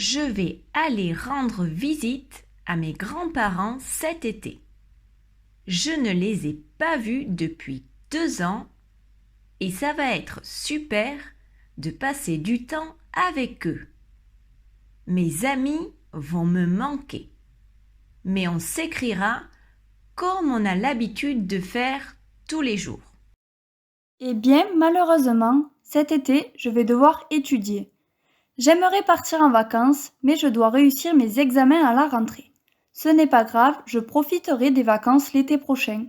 je vais aller rendre visite à mes grands-parents cet été. Je ne les ai pas vus depuis 2 ans et ça va être super de passer du temps avec eux. Mes amis vont me manquer, mais on s'écrira comme on a l'habitude de faire tous les jours. Eh bien, malheureusement, cet été, je vais devoir étudier. J'aimerais partir en vacances, mais je dois réussir mes examens à la rentrée. Ce n'est pas grave, je profiterai des vacances l'été prochain.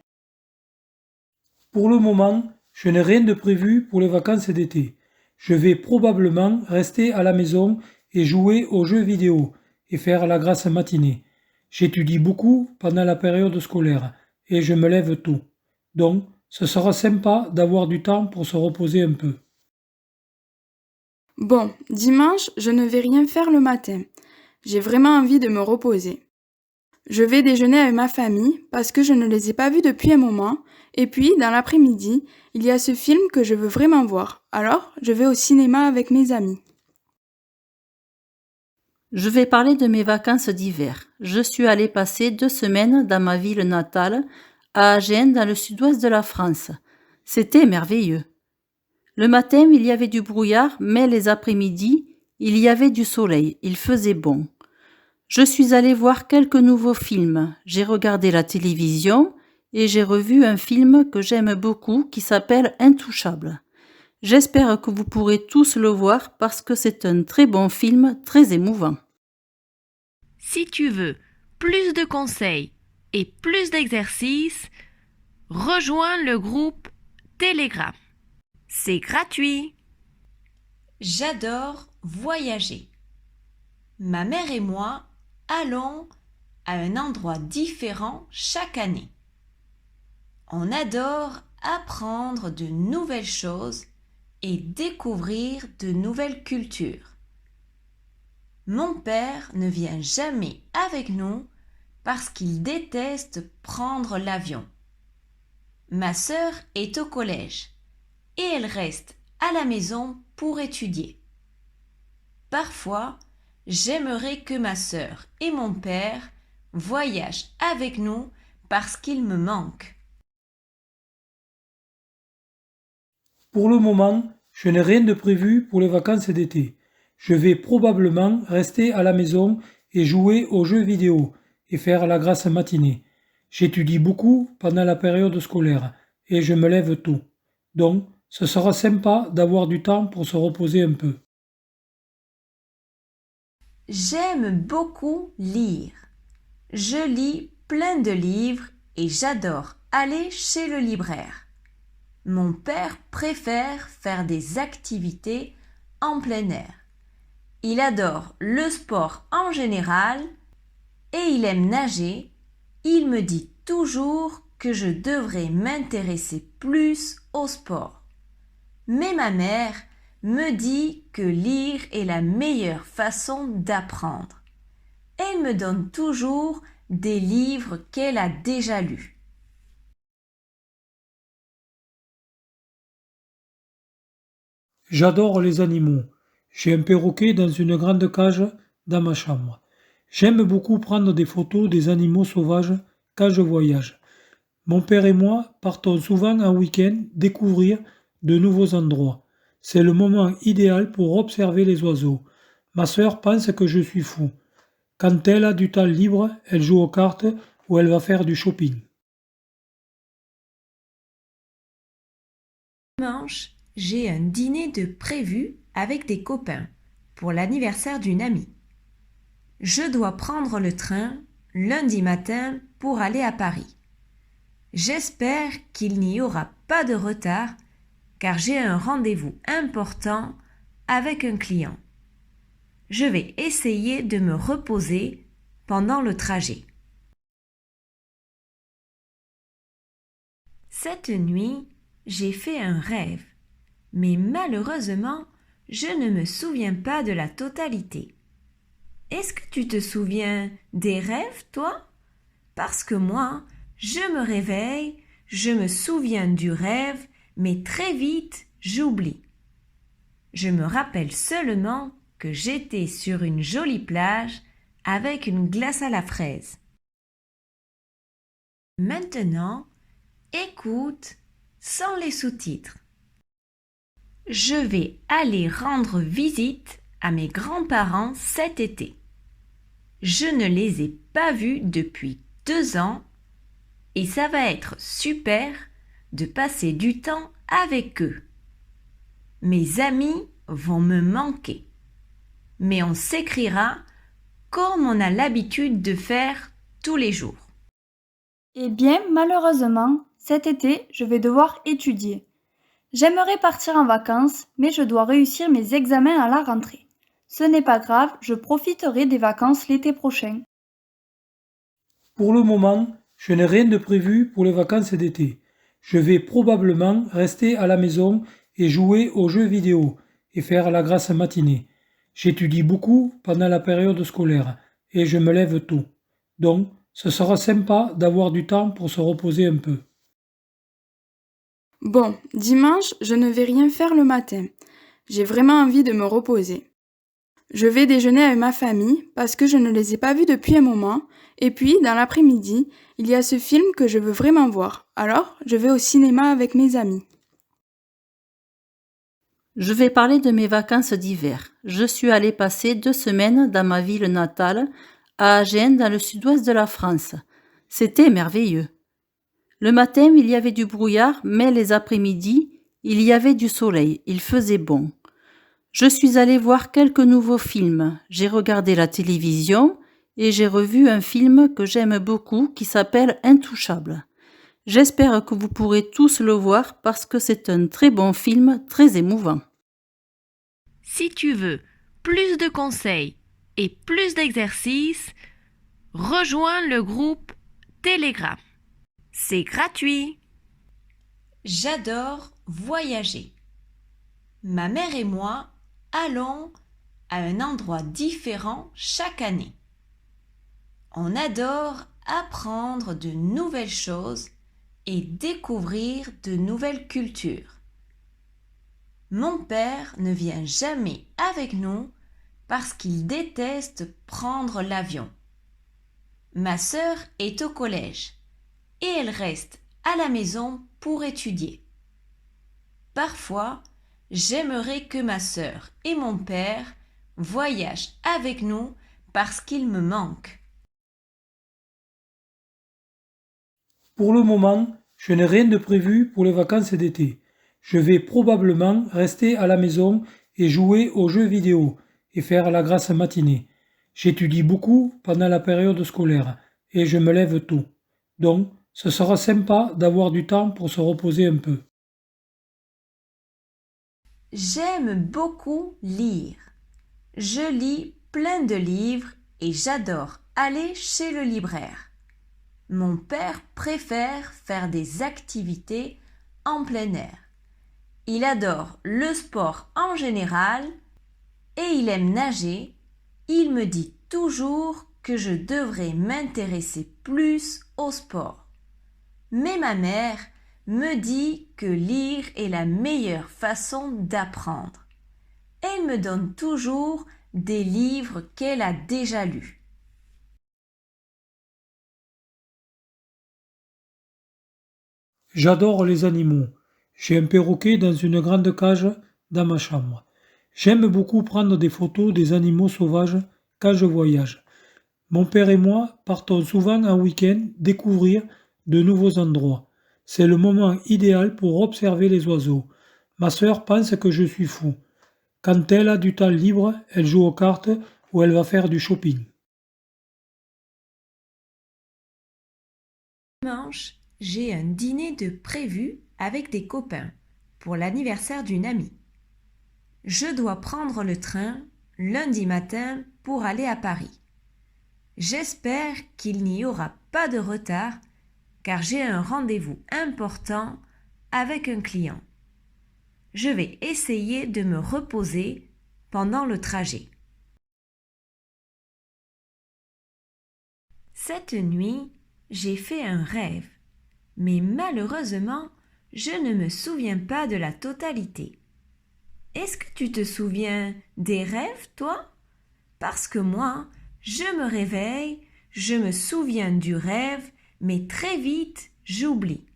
Pour le moment, je n'ai rien de prévu pour les vacances d'été. Je vais probablement rester à la maison et jouer aux jeux vidéo et faire la grasse matinée. J'étudie beaucoup pendant la période scolaire et je me lève tôt. Donc, ce sera sympa d'avoir du temps pour se reposer un peu. Bon, dimanche, je ne vais rien faire le matin. J'ai vraiment envie de me reposer. Je vais déjeuner avec ma famille parce que je ne les ai pas vus depuis un moment. Et puis, dans l'après-midi, il y a ce film que je veux vraiment voir. Alors, je vais au cinéma avec mes amis. Je vais parler de mes vacances d'hiver. Je suis allée passer 2 semaines dans ma ville natale, à Agen, dans le sud-ouest de la France. C'était merveilleux. Le matin, il y avait du brouillard, mais les après-midi, il y avait du soleil. Il faisait bon. Je suis allée voir quelques nouveaux films. J'ai regardé la télévision et j'ai revu un film que j'aime beaucoup qui s'appelle Intouchable. J'espère que vous pourrez tous le voir parce que c'est un très bon film, très émouvant. Si tu veux plus de conseils et plus d'exercices, rejoins le groupe Telegram. C'est gratuit. J'adore voyager. Ma mère et moi allons à un endroit différent chaque année. On adore apprendre de nouvelles choses et découvrir de nouvelles cultures. Mon père ne vient jamais avec nous parce qu'il déteste prendre l'avion. Ma sœur est au collège et elle reste à la maison pour étudier. Parfois, j'aimerais que ma sœur et mon père voyagent avec nous parce qu'ils me manquent. Pour le moment, je n'ai rien de prévu pour les vacances d'été. Je vais probablement rester à la maison et jouer aux jeux vidéo et faire la grasse matinée. J'étudie beaucoup pendant la période scolaire et je me lève tôt. Donc, ce sera sympa d'avoir du temps pour se reposer un peu. J'aime beaucoup lire. Je lis plein de livres et j'adore aller chez le libraire. Mon père préfère faire des activités en plein air. Il adore le sport en général et il aime nager. Il me dit toujours que je devrais m'intéresser plus au sport. Mais ma mère me dit que lire est la meilleure façon d'apprendre. Elle me donne toujours des livres qu'elle a déjà lus. J'adore les animaux. J'ai un perroquet dans une grande cage dans ma chambre. J'aime beaucoup prendre des photos des animaux sauvages quand je voyage. Mon père et moi partons souvent en week-end découvrir de nouveaux endroits. C'est le moment idéal pour observer les oiseaux. Ma sœur pense que je suis fou. Quand elle a du temps libre, elle joue aux cartes ou elle va faire du shopping. Dimanche, j'ai un dîner de prévu avec des copains pour l'anniversaire d'une amie. Je dois prendre le train lundi matin pour aller à Paris. J'espère qu'il n'y aura pas de retard car j'ai un rendez-vous important avec un client. Je vais essayer de me reposer pendant le trajet. Cette nuit, j'ai fait un rêve, mais malheureusement, je ne me souviens pas de la totalité. Est-ce que tu te souviens des rêves, toi? Parce que moi, je me réveille, je me souviens du rêve, mais très vite, j'oublie. Je me rappelle seulement que j'étais sur une jolie plage avec une glace à la fraise. Maintenant, écoute sans les sous-titres. Je vais aller rendre visite à mes grands-parents cet été. Je ne les ai pas vus depuis 2 ans et ça va être super de passer du temps avec eux. Mes amis vont me manquer, mais on s'écrira comme on a l'habitude de faire tous les jours. Eh bien, malheureusement, cet été, je vais devoir étudier. J'aimerais partir en vacances, mais je dois réussir mes examens à la rentrée. Ce n'est pas grave, je profiterai des vacances l'été prochain. Pour le moment, je n'ai rien de prévu pour les vacances d'été. Je vais probablement rester à la maison et jouer aux jeux vidéo et faire la grasse matinée. J'étudie beaucoup pendant la période scolaire et je me lève tôt. Donc, ce sera sympa d'avoir du temps pour se reposer un peu. Bon, dimanche, je ne vais rien faire le matin. J'ai vraiment envie de me reposer. Je vais déjeuner avec ma famille parce que je ne les ai pas vus depuis un moment. Et puis, dans l'après-midi, il y a ce film que je veux vraiment voir. Alors, je vais au cinéma avec mes amis. Je vais parler de mes vacances d'hiver. Je suis allée passer 2 semaines dans ma ville natale, à Agen, dans le sud-ouest de la France. C'était merveilleux. Le matin, il y avait du brouillard, mais les après-midi, il y avait du soleil. Il faisait bon. Je suis allée voir quelques nouveaux films. J'ai regardé la télévision et j'ai revu un film que j'aime beaucoup qui s'appelle Intouchable. J'espère que vous pourrez tous le voir parce que c'est un très bon film, très émouvant. Si tu veux plus de conseils et plus d'exercices, rejoins le groupe Telegram. C'est gratuit. J'adore voyager. Ma mère et moi allons à un endroit différent chaque année. On adore apprendre de nouvelles choses et découvrir de nouvelles cultures. Mon père ne vient jamais avec nous parce qu'il déteste prendre l'avion. Ma sœur est au collège et elle reste à la maison pour étudier. Parfois, j'aimerais que ma sœur et mon père voyagent avec nous parce qu'ils me manquent. Pour le moment, je n'ai rien de prévu pour les vacances d'été. Je vais probablement rester à la maison et jouer aux jeux vidéo et faire la grasse matinée. J'étudie beaucoup pendant la période scolaire et je me lève tôt. Donc, ce sera sympa d'avoir du temps pour se reposer un peu. J'aime beaucoup lire. Je lis plein de livres et j'adore aller chez le libraire. Mon père préfère faire des activités en plein air. Il adore le sport en général et il aime nager. Il me dit toujours que je devrais m'intéresser plus au sport. Mais ma mère me dit que lire est la meilleure façon d'apprendre. Elle me donne toujours des livres qu'elle a déjà lus. J'adore les animaux. J'ai un perroquet dans une grande cage dans ma chambre. J'aime beaucoup prendre des photos des animaux sauvages quand je voyage. Mon père et moi partons souvent en week-end découvrir de nouveaux endroits. C'est le moment idéal pour observer les oiseaux. Ma sœur pense que je suis fou. Quand elle a du temps libre, elle joue aux cartes ou elle va faire du shopping. Dimanche, j'ai un dîner de prévu avec des copains pour l'anniversaire d'une amie. Je dois prendre le train lundi matin pour aller à Paris. J'espère qu'il n'y aura pas de retard car j'ai un rendez-vous important avec un client. Je vais essayer de me reposer pendant le trajet. Cette nuit, j'ai fait un rêve, mais malheureusement, je ne me souviens pas de la totalité. Est-ce que tu te souviens des rêves, toi? Parce que moi, je me réveille, je me souviens du rêve, mais très vite, j'oublie.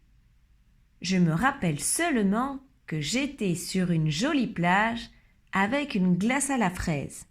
Je me rappelle seulement que j'étais sur une jolie plage avec une glace à la fraise.